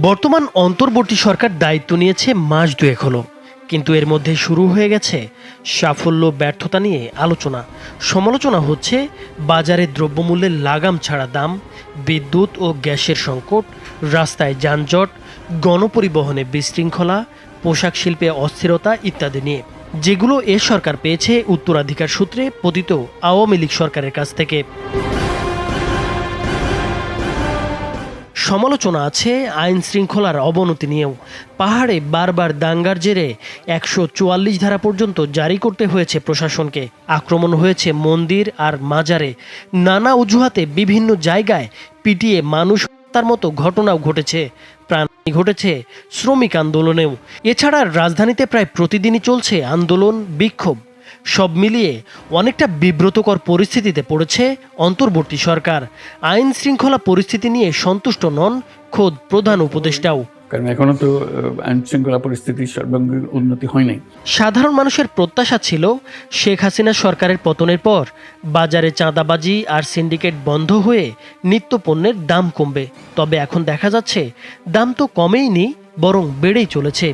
বর্তমান অন্তর্বর্তী সরকার দায়িত্ব নিয়েছে মাস দুয়েক হলো, কিন্তু এর মধ্যে শুরু হয়ে গেছে সাফল্য ব্যর্থতা নিয়ে আলোচনা। সমালোচনা হচ্ছে বাজারে দ্রব্যমূল্যের লাগাম ছাড়া দাম, বিদ্যুৎ ও গ্যাসের সংকট, রাস্তায় যানজট, গণপরিবহনে বিশৃঙ্খলা, পোশাক শিল্পে অস্থিরতা ইত্যাদি নিয়ে, যেগুলো এ সরকার পেয়েছে উত্তরাধিকার সূত্রে পতিত আওয়ামী লীগ সরকারের কাছ থেকে। সমালোচনা আছে আইন শৃঙ্খলার অবনতি নিয়েও। পাহাড়ে বারবার দাঙ্গার জেরে ১৪৪ ধারা পর্যন্ত জারি করতে হয়েছে প্রশাসনকে। আক্রমণ হয়েছে মন্দির আর মাজারে। নানা অজুহাতে বিভিন্ন জায়গায় পিটিয়ে মানুষ হত্যার মতো ঘটনাও ঘটেছে। প্রাণহানি ঘটেছে শ্রমিক আন্দোলনেও। এছাড়া রাজধানীতে প্রায় প্রতিদিনই চলছে আন্দোলন, বিক্ষোভ। সব মিলিয়ে অনেকটা বিব্রতকর পরিস্থিতিতে পড়েছে অন্তর্বর্তী সরকার। আইন শৃঙ্খলা পরিস্থিতি নিয়ে সন্তুষ্ট নন খোদ প্রধান উপদেষ্টাও। কারণ এখনো তো আইন শৃঙ্খলা পরিস্থিতির সর্বাঙ্গীন উন্নতি হয় নাই। সাধারণ মানুষের প্রত্যাশা ছিল শেখ হাসিনা সরকারের পতনের পর বাজারে চাঁদাবাজি আর সিন্ডিকেট বন্ধ হয়ে নিত্যপণ্যের দাম কমবে। তবে এখন দেখা যাচ্ছে দাম তো কমেইনি, বরং বেড়েই চলেছে।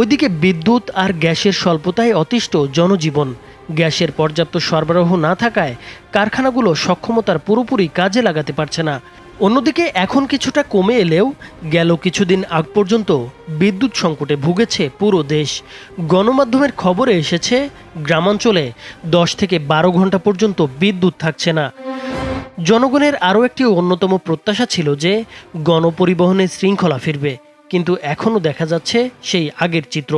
ওইদিকে বিদ্যুৎ আর গ্যাসের স্বল্পতায় অতিষ্ঠ জনজীবন। গ্যাসের পর্যাপ্ত সরবরাহ না থাকায় কারখানাগুলো সক্ষমতার পুরোপুরি কাজে লাগাতে পারছে না। অন্যদিকে এখন কিছুটা কমে এলেও গেল কিছুদিন আগ পর্যন্ত বিদ্যুৎ সংকটে ভুগেছে পুরো দেশ। গণমাধ্যমের খবরে এসেছে গ্রামাঞ্চলে ১০ থেকে ১২ ঘন্টা পর্যন্ত বিদ্যুৎ থাকছে না। জনগণের আরও একটি অন্যতম প্রত্যাশা ছিল যে গণপরিবহনে শৃঙ্খলা ফিরবে, কিন্তু এখনও দেখা যাচ্ছে সেই আগের চিত্র।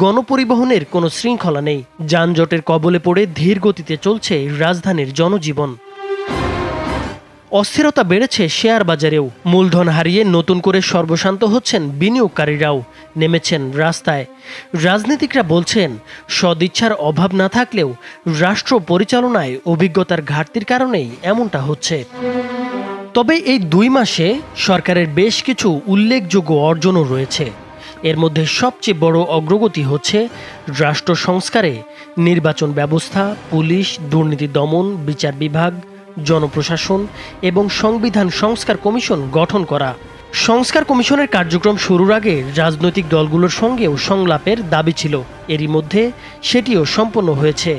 গণপরিবহনের কোনো শৃঙ্খলা নেই। যানজটের কবলে পড়ে ধীর গতিতে চলছে রাজধানীর জনজীবন। অস্থিরতা বেড়েছে শেয়ার বাজারেও। মূলধন হারিয়ে নতুন করে সর্বশান্ত হচ্ছেন বিনিয়োগকারীরাও, নেমেছেন রাস্তায়। রাজনীতিকরা বলছেন সদিচ্ছার অভাব না থাকলেও রাষ্ট্র পরিচালনায় অভিজ্ঞতার ঘাটতির কারণেই এমনটা হচ্ছে। তবে এই ২ মাসে সরকারের বেশ কিছু উল্লেখযোগ্য অর্জনও রয়েছে। এর মধ্যে সবচেয়ে বড় অগ্রগতি হচ্ছে রাষ্ট্র সংস্কারে নির্বাচন ব্যবস্থা, পুলিশ, দুর্নীতি দমন, বিচার বিভাগ, জনপ্রশাসন এবং সংবিধান সংস্কার কমিশন গঠন করা। সংস্কার কমিশনের কার্যক্রম শুরুর আগে রাজনৈতিক দলগুলোর সঙ্গেও সংলাপের দাবি ছিল। এরই মধ্যে সেটিও সম্পন্ন হয়েছে।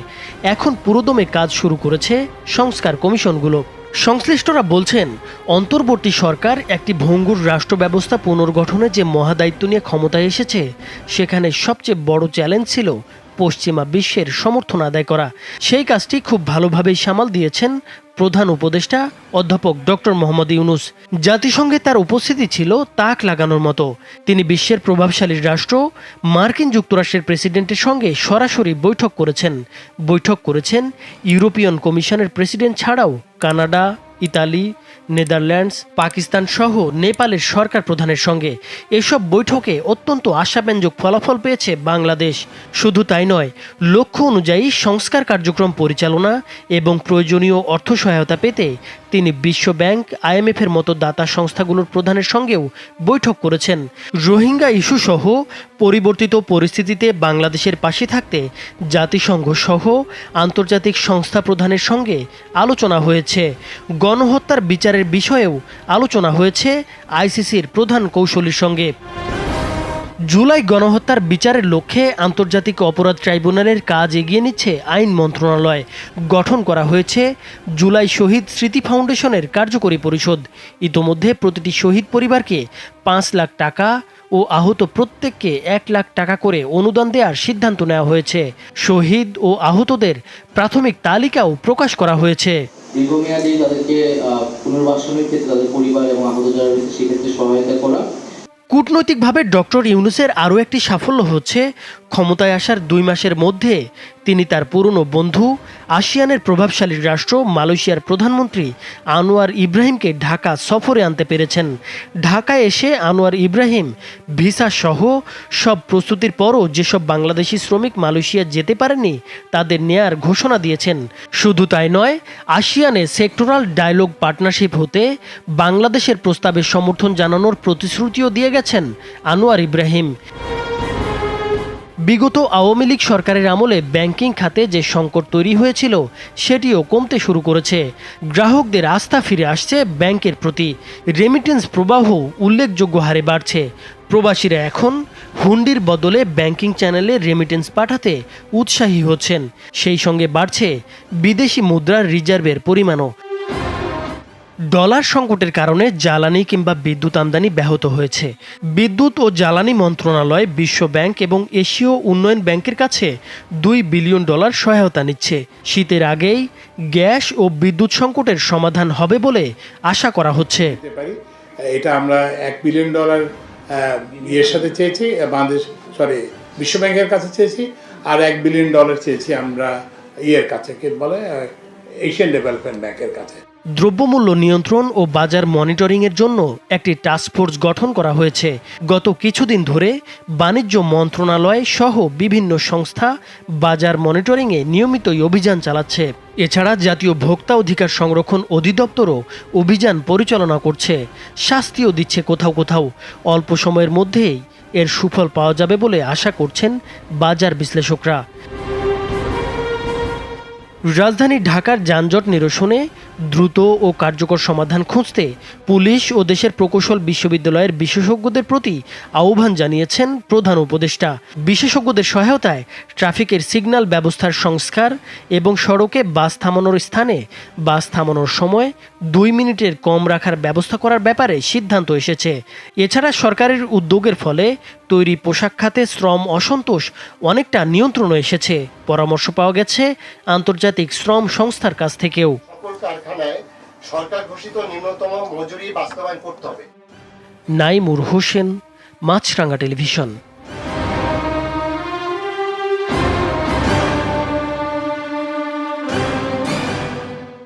এখন পুরোদমে কাজ শুরু করেছে সংস্কার কমিশনগুলো। সংশ্লিষ্টরা বলছেন অন্তর্বর্তী সরকার একটি ভঙ্গুর রাষ্ট্র ব্যবস্থা পুনর্গঠনে যে মহাদায়িত্ব নিয়ে ক্ষমতায় এসেছে, সেখানে সবচেয়ে বড় চ্যালেঞ্জ ছিল পশ্চিমা বিশ্বের সমর্থন আদায় করা। সেই কাজটি খুব ভালোভাবেই সামাল দিয়েছেন প্রধান উপদেষ্টা অধ্যাপক ডক্টর মোহাম্মদ ইউনূস। জাতিসংঘে তার উপস্থিতি ছিল তাক লাগানোর মতো। তিনি বিশ্বের প্রভাবশালী রাষ্ট্র মার্কিন যুক্তরাষ্ট্রের প্রেসিডেন্টের সঙ্গে সরাসরি বৈঠক করেছেন ইউরোপিয়ান কমিশনের প্রেসিডেন্ট ছাড়াও কানাডা, ইতালি, নেদারল্যান্ডস, পাকিস্তান সহ নেপালের সরকার প্রধানের সঙ্গে। এসব বৈঠকে অত্যন্ত আশাব্যঞ্জক ফলাফল পেয়েছে বাংলাদেশ। শুধু তাই নয়, লক্ষ্য অনুযায়ী সংস্কার কার্যক্রম পরিচালনা এবং প্রয়োজনীয় অর্থ সহায়তা পেতে তিনি বিশ্বব্যাংক, IMF-এর মতো দাতা সংস্থাগুলোর প্রধানের সঙ্গেও বৈঠক করেছেন। রোহিঙ্গা ইস্যু সহ পরিবর্তিত পরিস্থিতিতে বাংলাদেশের পাশে থাকতে জাতিসংঘ সহ আন্তর্জাতিক সংস্থা প্রধানের সঙ্গে আলোচনা হয়েছে। গণহত্যার বিচারের বিষয়েও আলোচনা হয়েছে ICCর প্রধান কৌঁসুলির সঙ্গে। জুলাই গণহত্যার বিচারের লক্ষ্যে আন্তর্জাতিক অপরাধ ট্রাইব্যুনালের কাজ এগিয়ে নিচ্ছে আইন মন্ত্রণালয়। গঠন করা হয়েছে জুলাই শহীদ স্মৃতি ফাউন্ডেশনের কার্যকরী পরিষদ। ইতোমধ্যে প্রতিটি শহীদ পরিবারকে ৫ লাখ টাকা ও আহত প্রত্যেককে ১ লাখ টাকা করে অনুদান দেওয়ার সিদ্ধান্ত নেওয়া হয়েছে। শহীদ ও আহতদের প্রাথমিক তালিকাও প্রকাশ করা হয়েছে। দীর্ঘমেয়াদী তাদেরকে পুনর্বাসনের ক্ষেত্রে তাদের পরিবার এবং আহত যারা রয়েছে সেক্ষেত্রে সহায়তা করা। কূটনৈতিকভাবে ডক্টর ইউনূসের আরও একটি সাফল্য হচ্ছে ক্ষমতায় আসার ২ মাসের মধ্যে তিনি তার পুরনো বন্ধু আসিয়ানের প্রভাবশালী রাষ্ট্র মালয়েশিয়ার প্রধানমন্ত্রী আনোয়ার ইব্রাহিমকে ঢাকা সফরে আনতে পেরেছেন। ঢাকায় এসে আনোয়ার ইব্রাহিম ভিসা সহ সব প্রস্তুতির পরও যেসব বাংলাদেশি শ্রমিক মালয়েশিয়া যেতে পারেনি তাদের নেয়ার ঘোষণা দিয়েছেন। শুধু তাই নয়, আসিয়ানে সেক্টরাল ডায়ালগ পার্টনারশিপ হতে বাংলাদেশের প্রস্তাবে সমর্থন জানানোর প্রতিশ্রুতিও দিয়ে গেছেন আনোয়ার ইব্রাহিম। বিগত আওয়ামী লীগ সরকারের আমলে ব্যাংকিং খাতে যে সংকট তৈরি হয়েছিল সেটিও কমতে শুরু করেছে। গ্রাহকদের আস্থা ফিরে আসছে ব্যাংকের প্রতি। রেমিটেন্স প্রবাহ উল্লেখযোগ্য হারে বাড়ছে। প্রবাসীরা এখন হুন্ডির বদলে ব্যাংকিং চ্যানেলে রেমিটেন্স পাঠাতে উৎসাহী হচ্ছেন। সেই সঙ্গে বাড়ছে বিদেশি মুদ্রার রিজার্ভের পরিমাণও। ডলার সংকটের কারণে জ্বালানি কিংবা বিদ্যুৎ আমদানি ব্যাহত হয়েছে। বিদ্যুৎ ও জ্বালানি মন্ত্রণালয় বিশ্ব ব্যাংক এবং এশীয় উন্নয়ন ব্যাংকের কাছে $2 বিলিয়ন সহায়তা নিচ্ছে। শীতের আগেই গ্যাস ও বিদ্যুৎ সংকটের সমাধান হবে বলে আশা করা হচ্ছে। এটা আমরা $1 বিলিয়ন ইয়ের সাথে চেয়েছি, বাংলাদেশ বিশ্ব ব্যাংকের কাছে চেয়েছি, আর $1 বিলিয়ন চেয়েছি আমরা ইয়ের কাছে, কে বলে এশিয়ান ডেভেলপমেন্ট ব্যাংকের কাছে। দ্রব্যমূল্য নিয়ন্ত্রণ ও বাজার মনিটরিংয়ের জন্য একটি টাস্কফোর্স গঠন করা হয়েছে। গত কিছুদিন ধরে বাণিজ্য মন্ত্রণালয় সহ বিভিন্ন সংস্থা বাজার মনিটরিংয়ে নিয়মিতই অভিযান চালাচ্ছে। এছাড়া জাতীয় ভোক্তা অধিকার সংরক্ষণ অধিদপ্তরও অভিযান পরিচালনা করছে। শাস্তিও দিচ্ছে কোথাও কোথাও। অল্প সময়ের মধ্যেই এর সুফল পাওয়া যাবে বলে আশা করছেন বাজার বিশ্লেষকরা। রাজধানী ঢাকার যানজট নিরসনে দ্রুত ও কার্যকর সমাধান খুঁজতে পুলিশ ও দেশের প্রকৌশল বিশ্ববিদ্যালয়ের বিশেষজ্ঞদের প্রতি আহ্বান জানিয়েছেন প্রধান উপদেষ্টা। বিশেষজ্ঞদের সহায়তায় ট্রাফিকের সিগন্যাল ব্যবস্থার সংস্কার এবং সড়কে বাস থামানোর স্থানে বাস থামানোর সময় 2 মিনিটের কম রাখার ব্যবস্থা করার ব্যাপারে সিদ্ধান্ত এসেছে। এছাড়া সরকারের উদ্যোগের ফলে তৈরি পোশাক খাতে শ্রম অসন্তোষ অনেকটা নিয়ন্ত্রণে এসেছে। পরামর্শ পাওয়া গেছে আন্তর্জাতিক শ্রম সংস্থার কাছ থেকেও। কারখানায় সরকার ঘোষিত নিম্নতম মজুরি বাস্তবায়ন করতে হবে। নাইমুর হোসেন, মাছরাঙ্গা টেলিভিশন।